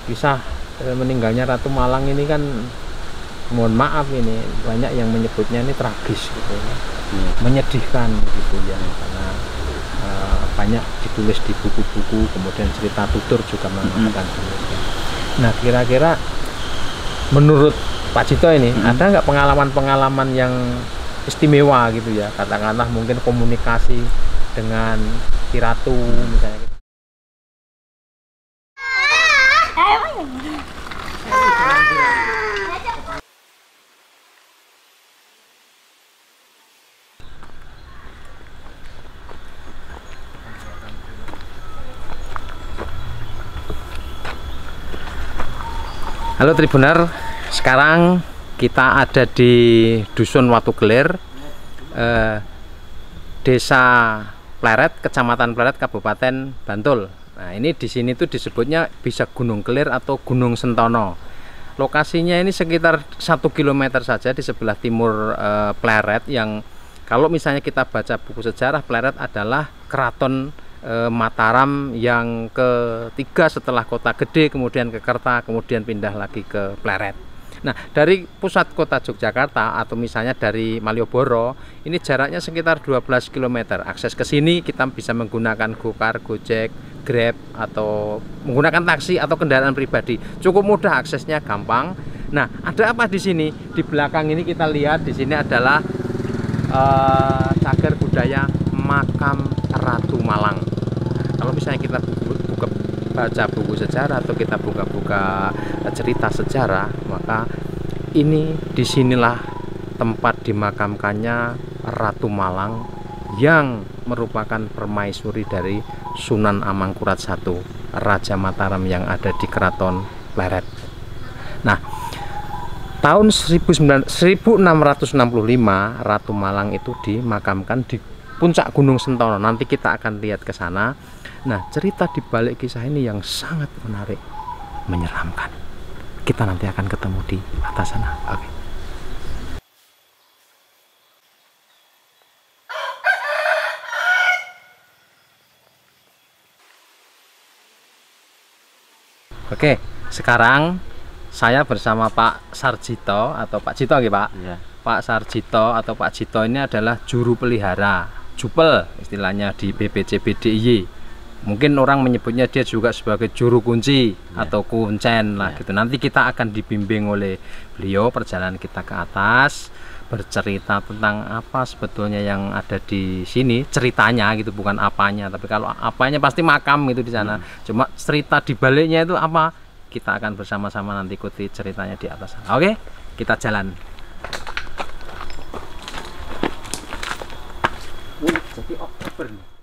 kisah meninggalnya Ratu Malang ini kan, mohon maaf ini banyak yang menyebutnya ini tragis gitu ya, menyedihkan gitu ya, karena banyak ditulis di buku-buku, kemudian cerita tutur juga mengatakan demikian. Nah, kira-kira menurut Pak Cito ini ada nggak pengalaman-pengalaman yang istimewa gitu ya, katakanlah mungkin komunikasi dengan Ki Ratu misalnya gitu. Halo Tribuner, sekarang kita ada di Dusun Watu Gelir, Desa Pleret, Kecamatan Pleret, Kabupaten Bantul. Nah, ini di sini tuh disebutnya bisa Gunung Gelir atau Gunung Sentono. Lokasinya ini sekitar 1 km saja di sebelah timur Pleret, yang kalau misalnya kita baca buku sejarah, Pleret adalah keraton Mataram yang ketiga setelah Kota Gede, kemudian ke Kerta, kemudian pindah lagi ke Pleret. Nah, dari pusat kota Yogyakarta atau misalnya dari Malioboro, ini jaraknya sekitar 12 km. Akses ke sini kita bisa menggunakan Gokar, Gojek, Grab, atau menggunakan taksi atau kendaraan pribadi. Cukup mudah, aksesnya gampang. Nah, ada apa di sini? Di belakang ini kita lihat, di sini adalah cagar budaya Makam Ratu Malang. Kalau misalnya kita baca buku sejarah atau kita buka-buka cerita sejarah, maka ini disinilah tempat dimakamkannya Ratu Malang yang merupakan permaisuri dari Sunan Amangkurat I, Raja Mataram yang ada di Keraton Pleret. Nah, tahun 1665 Ratu Malang itu dimakamkan di puncak Gunung Sentono. Nanti kita akan lihat ke sana. Nah, cerita di balik kisah ini yang sangat menarik, menyeramkan. Kita nanti akan ketemu di atas sana. Oke. Oke, sekarang saya bersama Pak Sarjito atau Pak Cito, ya Pak? Iya. Pak Sarjito atau Pak Cito ini adalah juru pelihara, jupel istilahnya di BPCB-DIY. Mungkin orang menyebutnya dia juga sebagai juru kunci atau kuncen lah gitu. Nanti kita akan dibimbing oleh beliau, perjalanan kita ke atas, bercerita tentang apa sebetulnya yang ada di sini, ceritanya gitu, bukan apanya. Tapi kalau apanya pasti makam itu di sana. Cuma cerita di baliknya itu apa? Kita akan bersama-sama nanti ikuti ceritanya di atas. Oke, kita jalan. Jadi Oktober nih.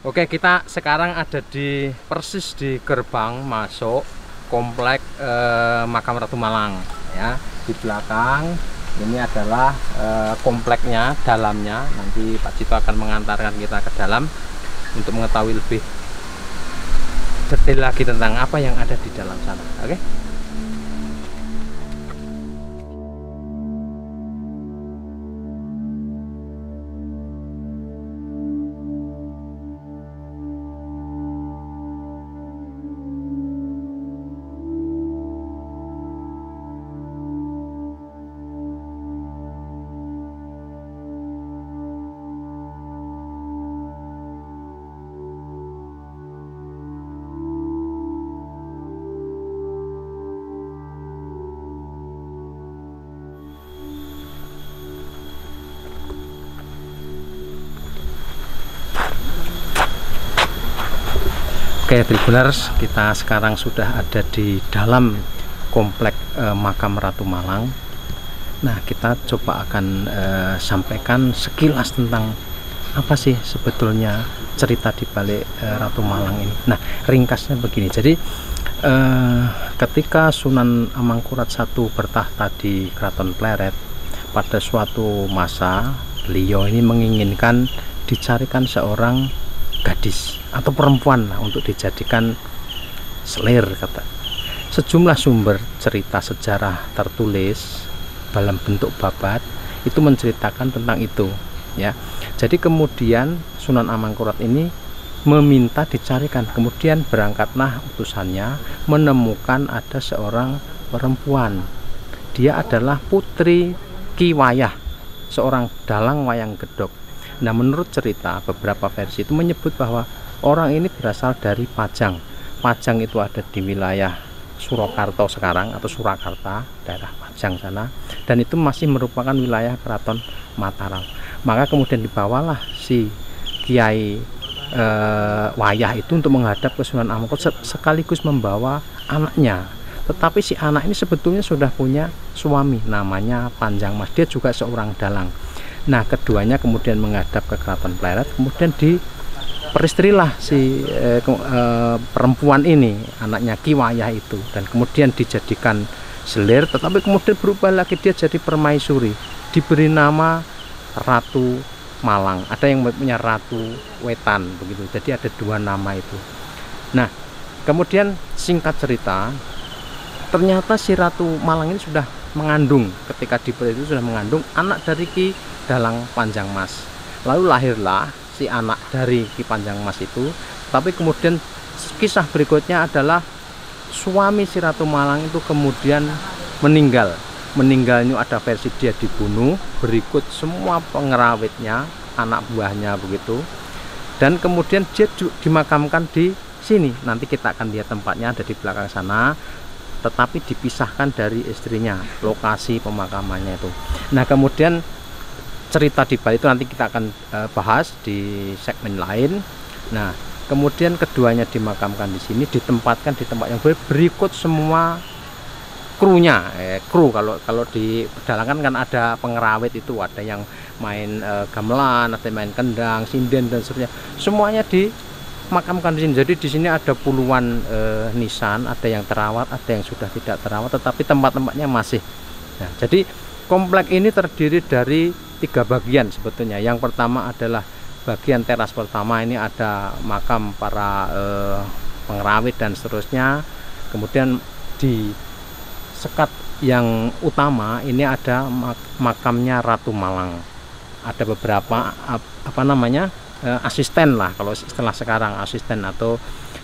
Oke, kita sekarang ada di persis di gerbang masuk komplek Makam Ratu Malang ya. Di belakang ini adalah kompleknya, dalamnya. Nanti Pak Cito akan mengantarkan kita ke dalam untuk mengetahui lebih detail lagi tentang apa yang ada di dalam sana. Oke. Oke Tribuners, kita sekarang sudah ada di dalam komplek Makam Ratu Malang. Nah, kita coba akan sampaikan sekilas tentang apa sih sebetulnya cerita di balik Ratu Malang ini. Nah, ringkasnya begini. Jadi ketika Sunan Amangkurat I bertahta di Keraton Pleret, pada suatu masa beliau ini menginginkan dicarikan seorang gadis atau perempuan lah untuk dijadikan selir, kata. Sejumlah sumber cerita sejarah tertulis dalam bentuk babat itu menceritakan tentang itu, ya. Jadi kemudian Sunan Amangkurat ini meminta dicarikan, kemudian berangkatlah utusannya menemukan ada seorang perempuan. Dia adalah putri Ki Wayah, seorang dalang wayang gedog. Nah, menurut cerita beberapa versi itu menyebut bahwa orang ini berasal dari Pajang. Pajang itu ada di wilayah Surakarta sekarang atau Surakarta, daerah Pajang sana, dan itu masih merupakan wilayah Keraton Mataram. Maka kemudian dibawalah si Kiai Wayah itu untuk menghadap ke Sunan Amangkurat sekaligus membawa anaknya. Tetapi si anak ini sebetulnya sudah punya suami, namanya Panjang Mas. Dia juga seorang dalang. Nah, keduanya kemudian menghadap ke Keraton Pleret, kemudian diperistrilah si perempuan ini, anaknya Ki Wayah itu, dan kemudian dijadikan selir. Tetapi kemudian berubah lagi, dia jadi permaisuri, diberi nama Ratu Malang. Ada yang punya Ratu Wetan begitu. Jadi ada dua nama itu. Nah, kemudian singkat cerita, ternyata si Ratu Malang ini sudah mengandung, ketika diberi itu sudah mengandung anak dari Ki Dalang Panjang Mas. Lalu lahirlah si anak dari Ki Panjang Mas itu. Tapi kemudian kisah berikutnya adalah suami si Ratu Malang itu kemudian meninggal. Meninggalnya ada versi dia dibunuh, berikut semua pengerawitnya, anak buahnya begitu. Dan kemudian dia dimakamkan di sini. Nanti kita akan lihat tempatnya ada di belakang sana, tetapi dipisahkan dari istrinya, lokasi pemakamannya itu. Nah, kemudian cerita di balik itu nanti kita akan bahas di segmen lain. Nah, kemudian keduanya dimakamkan di sini, ditempatkan di tempat yang berikut semua krunya, kru kalau di pedalangan kan ada pengerawit itu, ada yang main gamelan, ada yang main kendang, sinden dan seterusnya. Semuanya dimakamkan di sini. Jadi di sini ada puluhan nisan, ada yang terawat, ada yang sudah tidak terawat, tetapi tempat-tempatnya masih. Nah, jadi komplek ini terdiri dari 3 bagian sebetulnya. Yang pertama adalah bagian teras pertama, ini ada makam para pengerawit dan seterusnya. Kemudian di sekat yang utama ini ada makamnya Ratu Malang. Ada beberapa asisten lah, kalau istilah sekarang asisten atau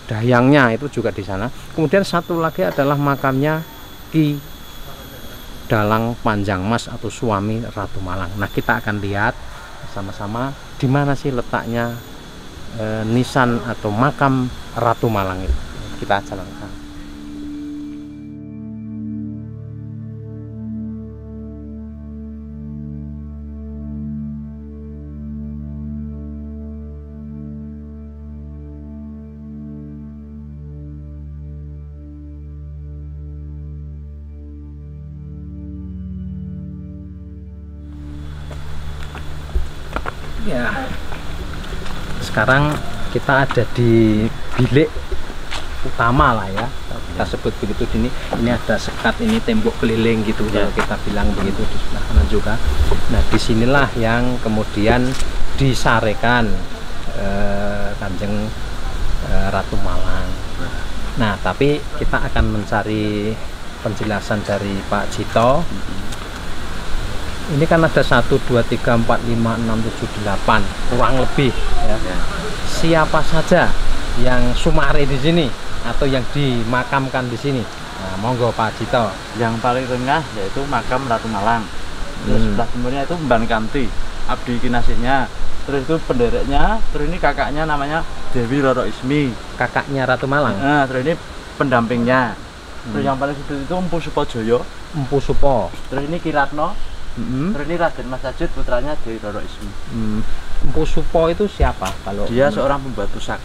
dayangnya itu juga di sana. Kemudian satu lagi adalah makamnya Ki Dalang Panjang Mas atau suami Ratu Malang. Nah, kita akan lihat sama-sama di mana sih letaknya nisan atau makam Ratu Malang itu. Kita jalankan. Ya, sekarang kita ada di bilik utama lah ya, kita sebut begitu. Ini ada sekat, ini tembok keliling gitu ya, kalau kita bilang begitu, di sebelah kanan juga. Nah, disinilah yang kemudian disarekan Kanjeng Ratu Malang. Nah, tapi kita akan mencari penjelasan dari Pak Jito. Ini kan ada 1, 2, 3, 4, 5, 6, 7, 8 kurang lebih ya. Siapa saja yang sumare di sini atau yang dimakamkan di sini? Nah, monggo Pak Jito. Yang paling tengah yaitu makam Ratu Malang. Terus sebelah timurnya itu Mban Kanti, abdi kinasihnya. Terus itu pendereknya, terus ini kakaknya namanya Dewi Roro Ismi, kakaknya Ratu Malang. Nah, terus ini pendampingnya. Terus yang paling sudut itu Empu Supojoyo. Empu Supo. Terus ini Kiratno. Terus ini Raden Mas Sajid, putranya Dewi Roro Ismi. Empu Supo itu siapa? Kalau dia seorang pembuat pusaka.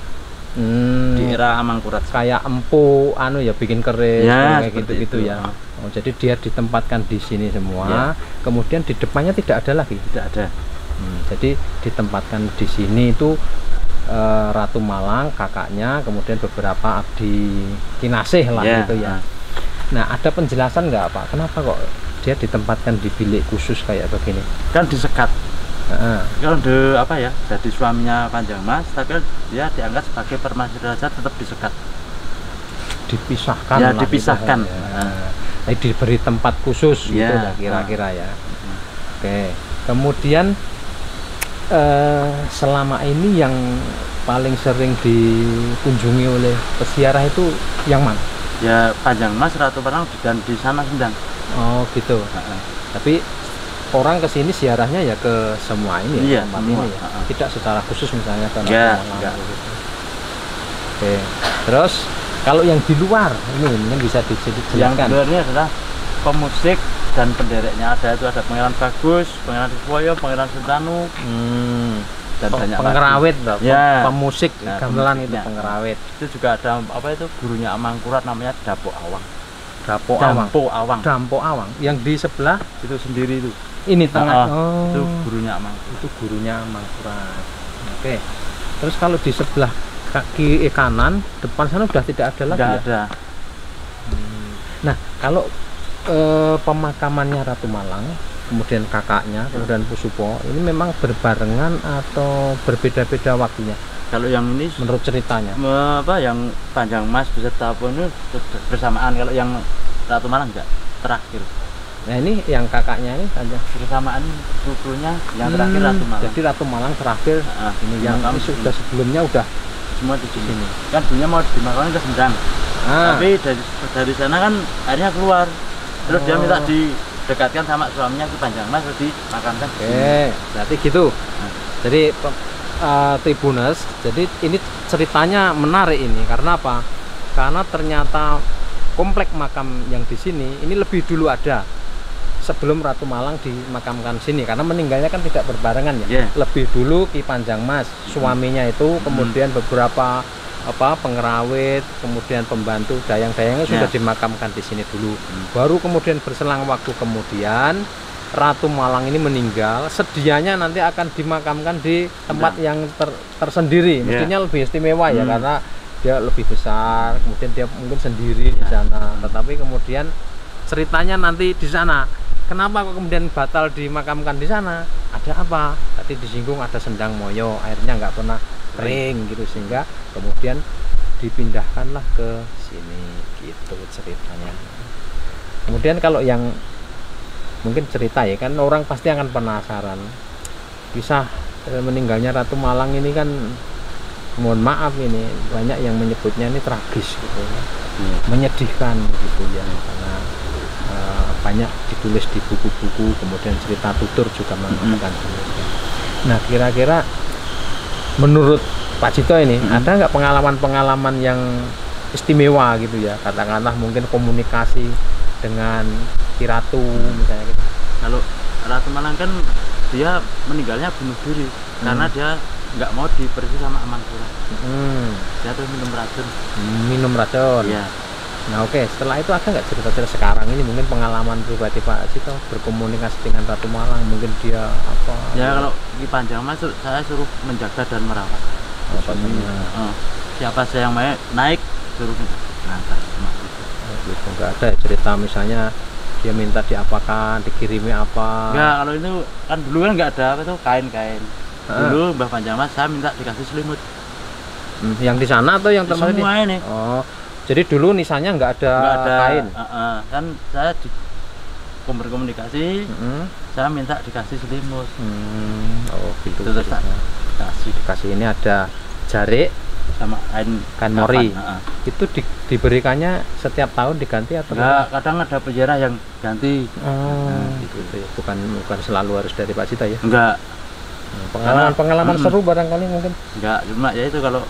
di era Amangkurat. Kayak empu anu ya, bikin keris Ya, kayak seperti gitu-gitu itu. ya. Oh, jadi dia ditempatkan di sini semua. Ya. Kemudian di depannya tidak ada lagi. Tidak ada. Jadi ditempatkan di sini itu Ratu Malang, kakaknya, kemudian beberapa abdi kinasih lah Ya, gitu ya. Nah, ada penjelasan nggak Pak? Kenapa kok dia ditempatkan di bilik khusus kayak begini? Kan disekat. Heeh. Kalau apa ya, jadi suaminya Panjang Mas, tapi kan dia diangkat sebagai permaisuri raja, tetap disekat. Dipisahkan Ya, lah dipisahkan. gitu, ya. Jadi diberi tempat khusus gitu Ya, lah kira-kira ya. Oke. Kemudian selama ini yang paling sering dikunjungi oleh peziarah itu yang mana? Ya Panjang Mas, Ratu Malang, dan di sana Sendang. Oh gitu. Tapi orang ke sini ziarahnya ya ke semua ini ya, Iya, tempat semua. ini ya. Tidak secara khusus misalnya ke Enggak, Ratu Malang enggak. gitu. Oke. Terus kalau yang di luar ini mungkin bisa Yang dijelaskan. kedua ini adalah pemusik dan pendereknya. Ada Pangeran Bagus, Pangeran Siswoyo, Pangeran Sentanu, dan banyak Pengerawit toh, Ya. pemusik Nah, gamelan itu pemusiknya. pengerawit. Itu juga ada apa itu, gurunya Amangkurat namanya Dapo Awang. Dapo Awang. Dampo Awang. Dampo Awang. Yang di sebelah Itu sendiri itu. ini tengah. Itu gurunya Amangkurat. Itu gurunya Amangkurat. Oke. Terus kalau di sebelah kaki kanan depan sana sudah tidak ada lagi Tidak ya? ada. Nah, kalau pemakamannya Ratu Malang, kemudian kakaknya, kemudian Pusupo, ini memang berbarengan atau berbeda-beda waktunya Kalau yang ini menurut ceritanya? yang Panjang Mas beserta Apo ini bersamaan. Kalau yang Ratu Malang enggak, terakhir. Nah, ini yang kakaknya ini saja. Bersamaan bukunya yang terakhir Ratu Malang. Jadi Ratu Malang terakhir, ini yang makam ini sudah sebelumnya udah semua di sini. Kan dulunya mau dimakamkan ke Sendang. Tapi dari sana kan akhirnya keluar. Terus dia minta didekatkan sama suaminya ke Panjang Mas, terus dimakamkan di sini. Oke, berarti gitu. Jadi Tribuners, jadi ini ceritanya menarik ini karena apa? Karena ternyata komplek makam yang di sini ini lebih dulu ada sebelum Ratu Malang dimakamkan sini, karena meninggalnya kan tidak berbarengan ya. Yeah. Lebih dulu Ki Panjang Mas, suaminya itu, kemudian beberapa pengerawit, kemudian pembantu dayang-dayangnya sudah dimakamkan di sini dulu. Baru kemudian berselang waktu kemudian Ratu Malang ini meninggal, sedianya nanti akan dimakamkan di tempat yang tersendiri, mestinya lebih istimewa ya, karena dia lebih besar, kemudian dia mungkin sendiri di sana. Tetapi kemudian ceritanya nanti di sana. Kenapa kok kemudian batal dimakamkan di sana? Ada apa? Tadi disinggung ada Sendang Moyo, airnya nggak pernah kering gitu, sehingga kemudian dipindahkanlah ke sini gitu ceritanya. Kemudian kalau yang mungkin cerita ya, kan orang pasti akan penasaran kisah meninggalnya Ratu Malang ini kan, mohon maaf ini banyak yang menyebutnya ini tragis gitu ya. Menyedihkan gitu ya, karena banyak ditulis di buku-buku, kemudian cerita tutur juga mengatakan demikian. Nah, kira-kira menurut Pak Cito ini ada nggak pengalaman-pengalaman yang istimewa gitu ya, katakanlah mungkin komunikasi dengan Ki Ratu misalnya gitu? Kalau Ratu Malang kan dia meninggalnya bunuh diri karena dia nggak mau diperisi sama Amangkurat. Dia tuh minum racun. Minum racun. Iya. Nah oke, setelah itu ada nggak cerita-cerita sekarang ini mungkin pengalaman pribadi Pak Cito berkomunikasi dengan Ratu Malang, mungkin dia apa? Ya kalau Ki Panjang Mas saya suruh menjaga dan merawat. Siapa saya yang naik suruh mengantar. Gitu, nggak ada ya cerita misalnya dia minta diapakan, dikirimi apa? Enggak, kalau itu kan dulu kan nggak ada apa tuh kain-kain. Dulu Mbah Panjang Mas saya minta dikasih selimut. Yang di sana atau yang termasuk semua ini? Oh, jadi dulu nisannya nggak ada kain. Kan saya berkomunikasi, saya minta dikasih selimut. Oh gitu. Terus dikasih ini ada jarik sama kain mori. Itu diberikannya setiap tahun diganti atau enggak? Kadang ada peziarah yang ganti. Gitu ya. Bukan selalu harus dari Pak Cito ya. Enggak. Pengalaman seru barangkali mungkin. Enggak, cuma ya itu kalau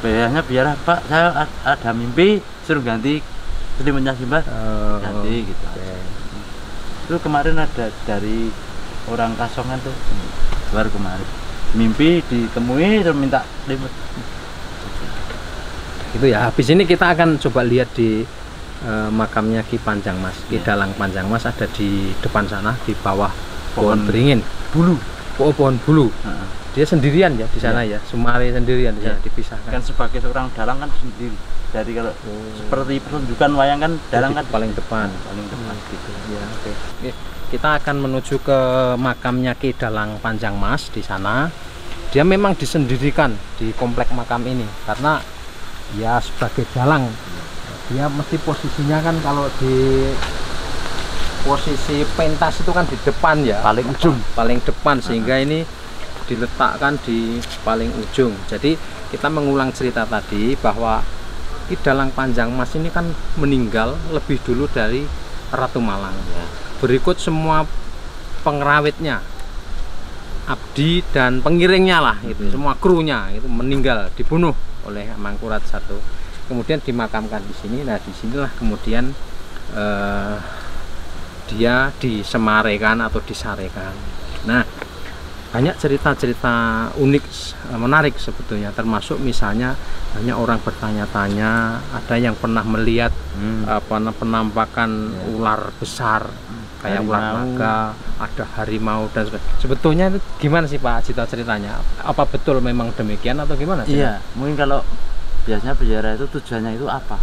biasanya Pak, saya ada mimpi suruh ganti selimutnya Simbah. Ganti gitu. Itu kemarin ada dari orang Kasongan tuh, baru kemarin mimpi ditemui terus minta selimut. Itu ya. Habis ini kita akan coba lihat di makamnya Ki Panjang Mas, Ki Dalang Panjang Mas ada di depan sana di bawah pohon beringin. Bulu. Oh, pohon bulu. Dia sendirian ya di sana ya. Sumare sendirian di sana dipisahkan. Kan sebagai seorang dalang kan sendiri. Dari kalau seperti pertunjukan wayang kan dalang kan paling depan. Paling depan gitu. Ya, oke. Kita akan menuju ke makamnya Ki Dalang Panjang Mas di sana. Dia memang disendirikan di komplek makam ini karena ya sebagai dalang dia mesti posisinya kan kalau di posisi pentas itu kan di depan ya, paling ujung, paling depan, sehingga ini diletakkan di paling ujung. Jadi kita mengulang cerita tadi bahwa Ki Dalang Panjang Mas ini kan meninggal lebih dulu dari Ratu Malang ya. Berikut semua pengrawitnya, abdi dan pengiringnya lah itu, semua krunya itu meninggal, dibunuh oleh Mangkurat I. Kemudian dimakamkan di sini. Nah, disinilah kemudian dia disemarekan atau disarekan. Nah, banyak cerita-cerita unik, menarik sebetulnya, termasuk misalnya banyak orang bertanya-tanya, ada yang pernah melihat penampakan ular besar kayak ular naga, ada harimau dan sebagainya. Sebetulnya itu gimana sih Pak ceritanya? Apa betul memang demikian atau gimana sih? Iya, mungkin kalau biasanya pelihara itu tujuannya itu apa?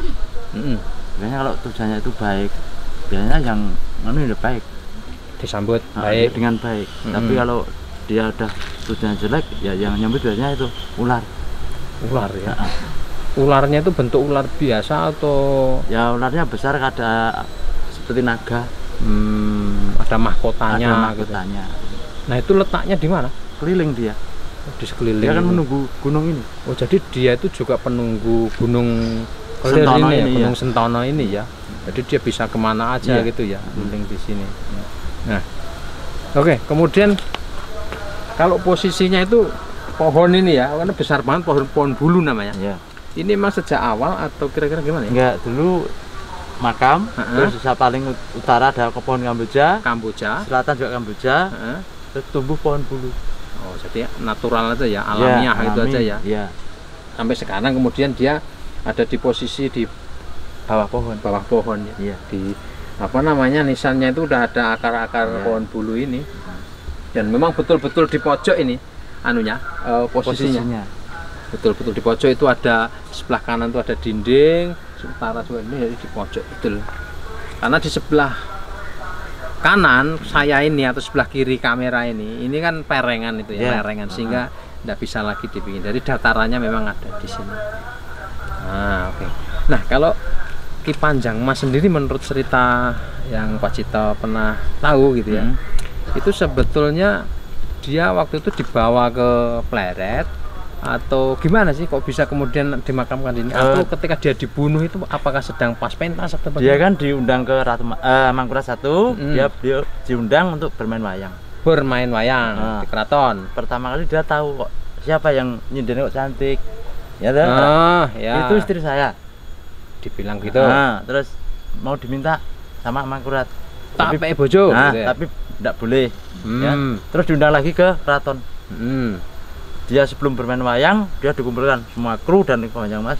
Biasanya kalau tujuannya itu baik, biasanya yang udah baik, disambut baik dengan baik. Tapi kalau dia udah tujuannya jelek, ya yang nyambut biasanya itu ular. Ular ya. Ularnya itu bentuk ular biasa atau? Ya ularnya besar, ada seperti naga. Ada mahkotanya. Ada mahkotanya. Gitu. Nah, itu letaknya di mana? Keliling dia. Di sekeliling. Dia kan menunggu gunung ini. Oh, jadi dia itu juga penunggu gunung Sentono ini, ini, gunung ya. Sentono ini ya. Jadi dia bisa kemana aja gitu ya, keliling di sini. Nah, oke. Kemudian kalau posisinya itu pohon ini ya, karena besar banget, pohon bulu namanya. Ya. Ini memang sejak awal atau kira-kira gimana ya? Enggak, dulu makam, terus sisa paling utara ada pohon Kamboja, selatan juga Kamboja, terus tumbuh pohon bulu. Oh, jadi natural aja ya, alamiah ya, itu aja ya. Ya. Sampai sekarang kemudian dia ada di posisi di bawah pohon ya. Di apa namanya, nisannya itu udah ada akar-akar pohon bulu ini. Dan memang betul-betul di pojok ini anunya, posisinya. Betul-betul di pojok itu ada, sebelah kanan itu ada dinding, utara juga ini di pojok betul. Karena di sebelah kanan saya ini atau sebelah kiri kamera ini kan perengan itu ya, perengan, sehingga tidak bisa lagi dibikin. Jadi datarannya memang ada di sini. Nah, oke. Nah, kalau Ki Panjang Mas sendiri menurut cerita yang Pak Cito pernah tahu gitu ya, itu sebetulnya dia waktu itu dibawa ke Pleret atau gimana sih kok bisa kemudian dimakamkan ini? Atau ketika dia dibunuh itu apakah sedang pas pentas atau bagaimana? Dia kan diundang ke Mangkurat I, dia diundang untuk bermain wayang. Bermain wayang di keraton. Pertama kali dia tahu kok siapa yang nyindir kok cantik. Ya, ya. Itu istri saya. Dibilang gitu. Terus mau diminta sama Mangkurat. Tapi bojo. Gitu ya? Tapi tidak boleh. Ya. Terus diundang lagi ke keraton. Dia sebelum bermain wayang, dia dikumpulkan semua kru dan Panjang Mas,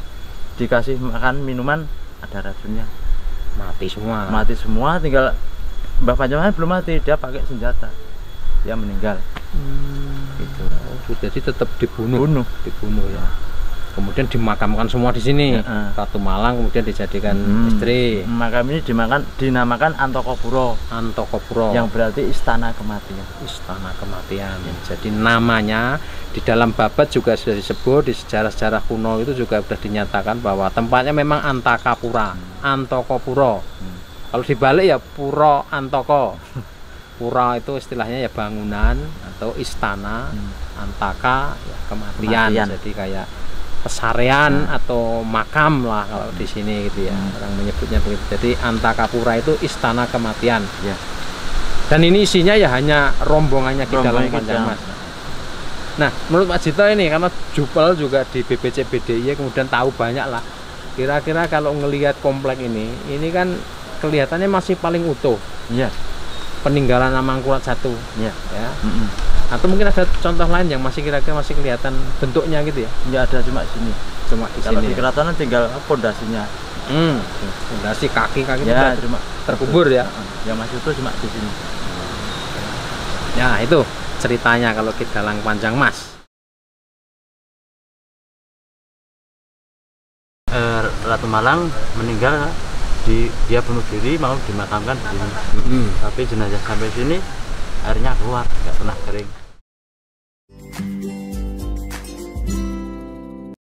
dikasih makan minuman, ada racunnya. Mati semua, tinggal Mbah Panjang Mas belum mati, dia pakai senjata, dia meninggal. Gitu. Oh, jadi tetap dibunuh ya. Kemudian dimakamkan semua di sini. Ratu Malang kemudian dijadikan istri. Makam ini dinamakan Antokopuro. Yang berarti istana kematian. Istana kematian. Jadi namanya di dalam babat juga sudah disebut, di sejarah-sejarah kuno itu juga sudah dinyatakan bahwa tempatnya memang Antakapura, Antokopuro. Kalau dibalik ya Puro Antoko. Pura itu istilahnya ya bangunan atau istana, Antaka ya kematian. Jadi kayak pesarean atau makam lah kalau di sini gitu ya, orang menyebutnya begitu. Jadi Antakapura itu istana kematian. Dan ini isinya ya hanya rombongannya Ki Dalang Panjang Mas. Nah, menurut Pak Cito ini karena jupel juga di BPCBDI kemudian tahu banyak lah. Kira-kira kalau ngelihat komplek ini kan kelihatannya masih paling utuh. Peninggalan Mangkurat I. Ya. Atau mungkin ada contoh lain yang masih kira-kira masih kelihatan bentuknya gitu ya? Nggak ada, cuma sini. Cuma di Kalau sini. di keratonan tinggal pondasinya. Fondasi kaki-kaki Ya, udah cuma terkubur ya. Yang masih itu cuma di sini. Ya, itu ceritanya kalau Ki Dalang Panjang Mas. Ratu Malang meninggal, dia bunuh diri mau dimakamkan di sini. Tapi jenazah sampai sini airnya keluar, nggak pernah kering.